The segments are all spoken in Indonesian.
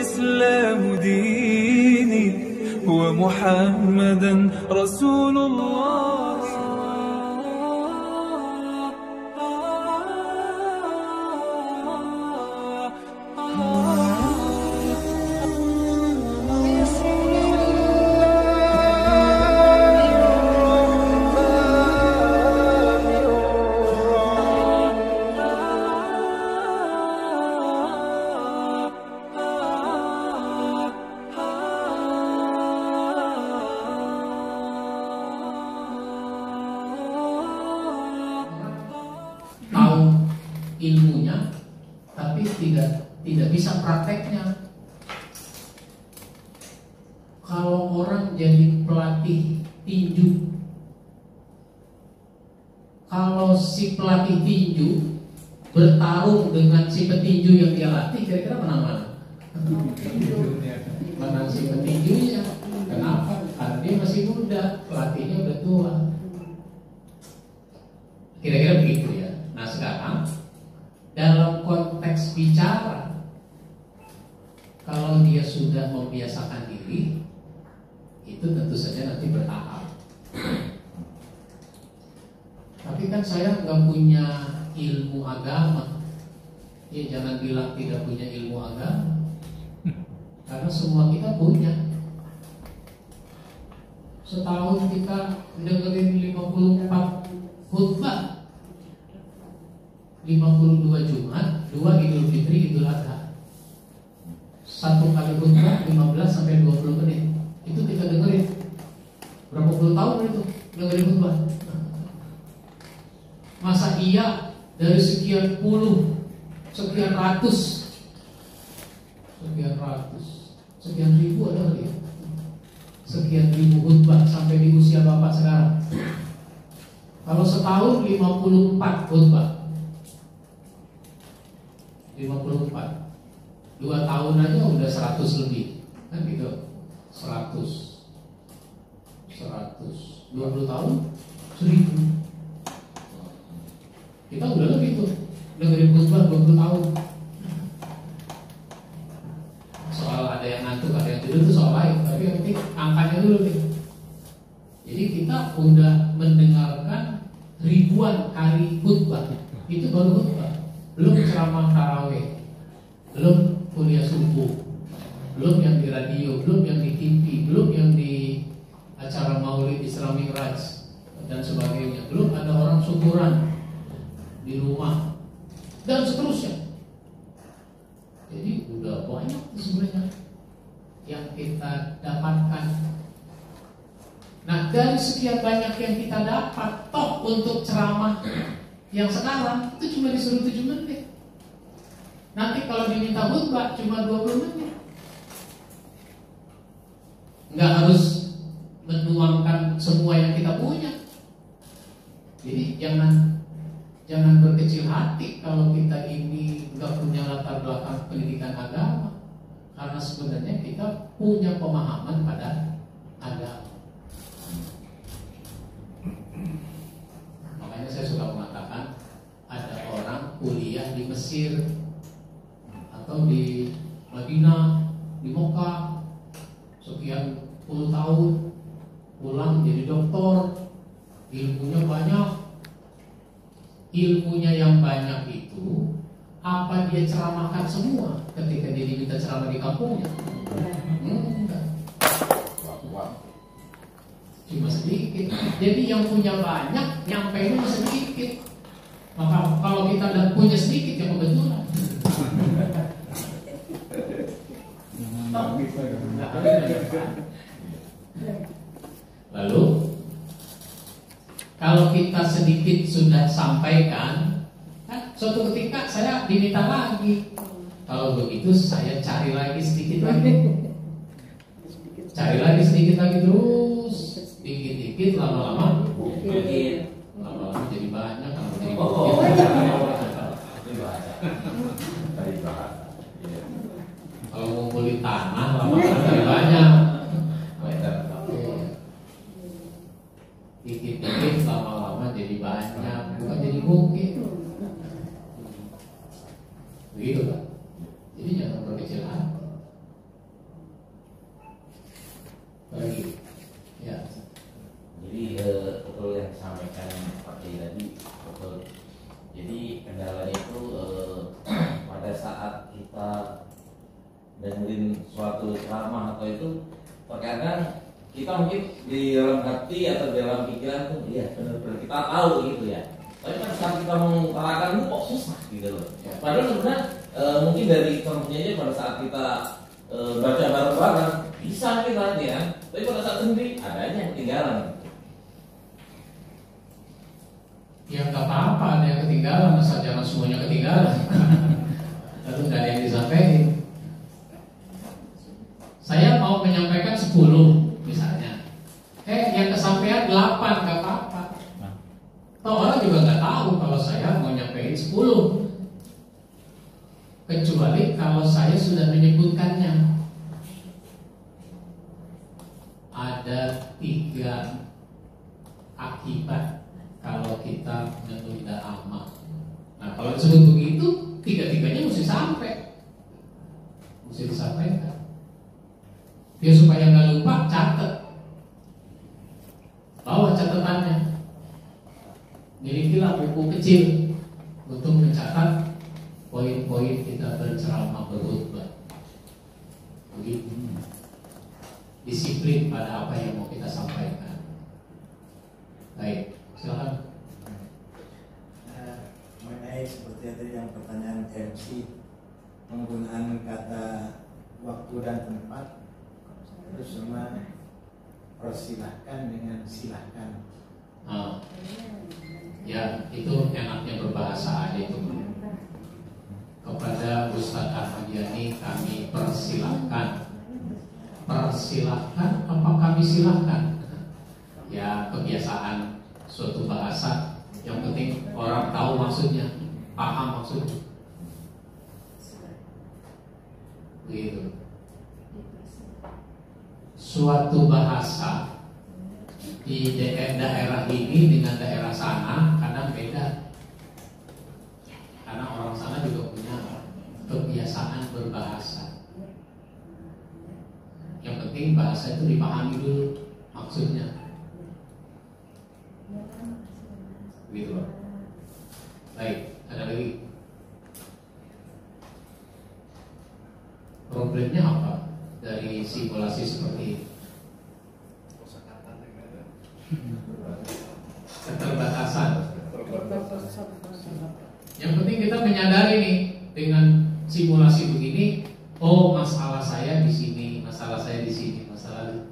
والإسلام ديني ومحمدا رسول الله. Ilmunya tapi tidak bisa prakteknya. Kalau orang jadi pelatih tinju, kalau si pelatih tinju bertarung dengan si petinju yang dia latih, kira-kira menang mana? Menang si petinjunya. Kenapa? Karena dia masih muda, pelatihnya udah tua. Kira-kira begitu ya. Nah sekarang dalam konteks bicara, kalau dia sudah membiasakan diri, itu tentu saja nanti bertahap. Tapi kan saya nggak punya ilmu agama. Ya jangan bilang tidak punya ilmu agama, karena semua kita punya. Setahun kita dengerin 54 khutbah, 52 Jumat, 2 Idul Fitri, Idul Adha. Satu kali khutbah 15 sampai 20 menit. Itu kita dengerin. Berapa puluh tahun itu dengerin khutbah? Masa iya dari sekian puluh, sekian ratus, sekian ribu ada kali ya? Sekian ribu khutbah sampai di usia Bapak sekarang. Kalau setahun 54 khutbah, 54, 2 tahun aja udah 100 lebih, kan gitu. 100, 20 tahun 1000. Kita udah lebih tuh dengerin khutbah 20 tahun. Soal ada yang ngantuk, ada yang tidur itu soal lain, tapi yang penting angkanya dulu nih. Jadi kita udah mendengarkan ribuan kali khutbah. Itu baru khutbah. Belum ceramah tarawih, belum kuliah subuh, belum yang di radio, belum yang di TV, belum yang di acara maulid Isra Mi'raj dan sebagainya. Belum ada orang syukuran di rumah dan seterusnya. Jadi udah banyak sebenarnya yang kita dapatkan. Nah dari sekian banyak yang kita dapat, toh untuk ceramah yang sekarang itu cuma disuruh 7 menit. Nanti kalau diminta khutbah cuma 20 menit. Nggak harus menuangkan semua yang kita punya. Jadi jangan berkecil hati kalau kita ini nggak punya latar belakang pendidikan agama, karena sebenarnya kita punya pemahaman pada agama. Makanya saya suka mengatakan ada orang kuliah di Mesir atau di Madinah, di Mekah sekian puluh tahun, pulang jadi doktor, ilmunya banyak. Ilmunya yang banyak itu apa dia ceramahkan semua ketika dia diminta ceramah di kampungnya? Enggak. Cuma sedikit. Jadi yang punya banyak, nyampainya sedikit. Maka kalau kita punya sedikit ya kebetulan. Lalu kalau kita sedikit sudah sampaikan, suatu ketika saya diminta lagi. Kalau begitu saya cari lagi sedikit lagi. Cari lagi sedikit lagi terus. Dikit-dikit lama-lama jadi banyak, lama-lama jadi kalau ngumpulin tanah lama-lama jadi banyak. Dikit-dikit lama-lama jadi banyak, bukan jadi bukit. Begitu kan? Jadi jangan berkecil hati. suatu ceramah atau itu, terkadang kita mungkin di dalam hati atau di dalam pikiran tuh iya benar-benar kita tahu gitu ya. Tapi kan saat kita mengutarakan itu kok susah gitu loh. Padahal sebenarnya mungkin dari contohnya aja pada saat kita baca bareng-bareng bisa kita ya. Tapi pada saat sendiri ada aja yang ketinggalan. Ya nggak apa-apa ada yang ketinggalan, asal jangan semuanya ketinggalan. Lalu nggak ada yang disampaikan. Saya mau menyampaikan 10 misalnya, yang kesampaian 8 nggak apa-apa. Toh orang juga nggak tahu kalau saya mau nyampein 10, kecuali kalau saya sudah menyebutkannya. Ada 3 akibat kalau kita menunda amal. Nah kalau disebut begitu, 3-tiganya mesti sampai, mesti disampaikan. Dia supaya nggak lupa, catat, bawa catatannya. Milikilah buku kecil untuk mencatat poin-poin kita berceramah berkhutbah. Begitu. Disiplin pada apa yang mau kita sampaikan. Baik, silakan. Mengenai seperti tadi yang pertanyaan MC, penggunaan kata waktu dan tempat, terus sama persilahkan dengan silahkan. Ya itu enaknya berbahasa aja itu. Kepada Ustadz Ahmad Yani kami persilahkan. Persilahkan apa kami silahkan? Ya kebiasaan suatu bahasa. Yang penting orang tahu maksudnya, paham maksudnya. Begitu. Suatu bahasa di daerah ini dengan daerah sana kadang beda. Karena orang sana juga punya kebiasaan berbahasa. Yang penting bahasa itu dipahami dulu maksudnya. Gitu loh. Baik, ada lagi. Problemnya apa dari simulasi seperti ini? Keterbatasan. Yang penting kita menyadari nih dengan simulasi begini, oh masalah saya di sini, masalah saya di sini, masalah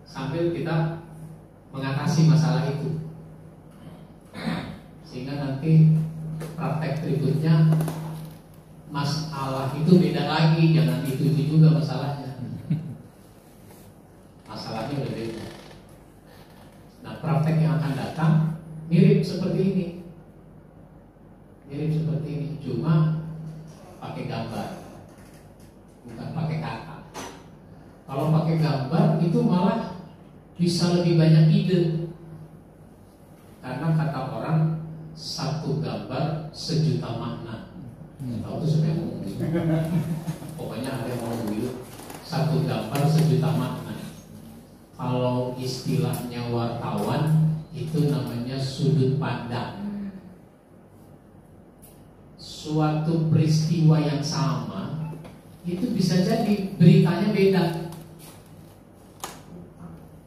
sambil kita mengatasi masalah itu, sehingga nanti praktek berikutnya masalah itu beda lagi, jangan itu juga masalahnya. Masalahnya udah beda. Nah praktek yang akan datang mirip seperti ini. Mirip seperti ini, cuma pakai gambar, bukan pakai kata. Kalau pakai gambar itu malah bisa lebih banyak ide. Karena kata orang, satu gambar sejuta makna. Tahu tuh siapa yang ngomong gitu? Pokoknya ada yang ngomong gitu. Satu gambar sejuta makna. Kalau istilahnya wartawan itu namanya sudut pandang. Suatu peristiwa yang sama itu bisa jadi beritanya beda.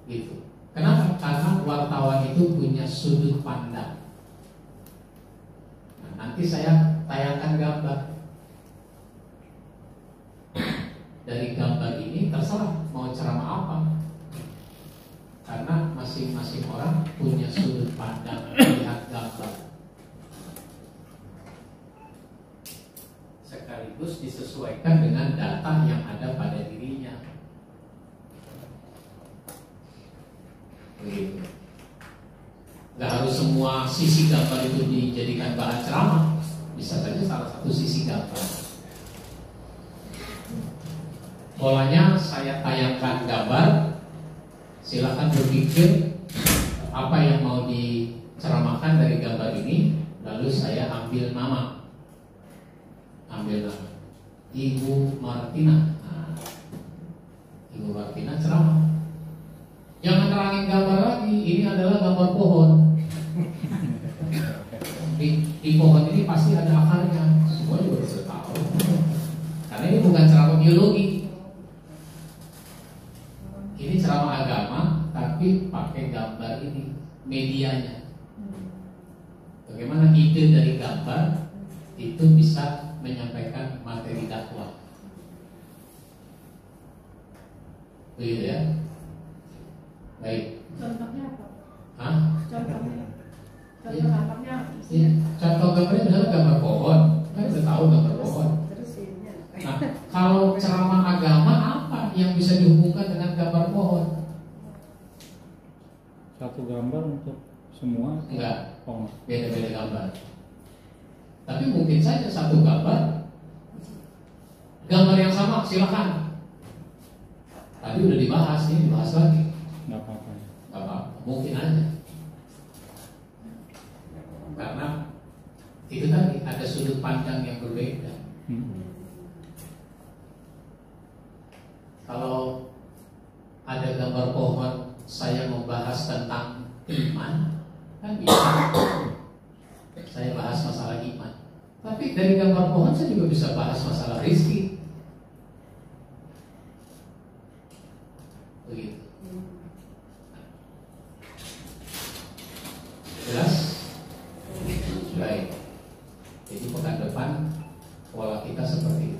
Gitu. Kenapa? Karena wartawan itu punya sudut pandang. Nah, nanti saya tayangkan gambar. Dari gambar ini terserah mau ceramah apa. Karena masing-masing orang punya sudut pandang melihat gambar. Sekaligus disesuaikan dengan data yang ada pada dirinya. Begitu. Gak harus semua sisi gambar itu dijadikan bahan ceramah. Bisa saja salah satu sisi gambar. Polanya saya tayangkan gambar. Silakan berpikir apa yang mau diceramahkan dari gambar ini. Lalu saya ambil nama. Ambil nama Ibu Martina. Nah, Ibu Martina ceramah. Jangan terangin gambar lagi. Ini adalah gambar pohon. Di pohon ini pasti ada akarnya. Semua juga bisa tahu. Karena ini bukan ceramah biologi. medianya. Bagaimana ide dari gambar itu bisa menyampaikan materi dakwah. Begitu ya. Baik. Contohnya apa? Hah? Contohnya. Contoh Iya. gambarnya. Iya. Contoh gambarnya misalnya gambar pohon. Kan udah tahu gambar pohon. Terus ini. Nah, kalau ceramah agama apa yang bisa dihubungkan dengan gambar pohon? Satu gambar untuk semua? Enggak. Oh, Beda-beda gambar. Tapi mungkin saja satu gambar yang sama, silakan. Tadi udah dibahas, ini dibahas lagi. nggak apa-apa. Gak apa-apa, mungkin aja. Karena itu tadi ada sudut pandang yang berbeda. Kalau ada gambar pohon, saya membahas tentang iman, kan bisa. Saya bahas masalah iman. Tapi dari gambar pohon saya juga bisa bahas masalah rezeki. Begitu. Jelas? Baik. Jadi pekan depan pola kita seperti itu.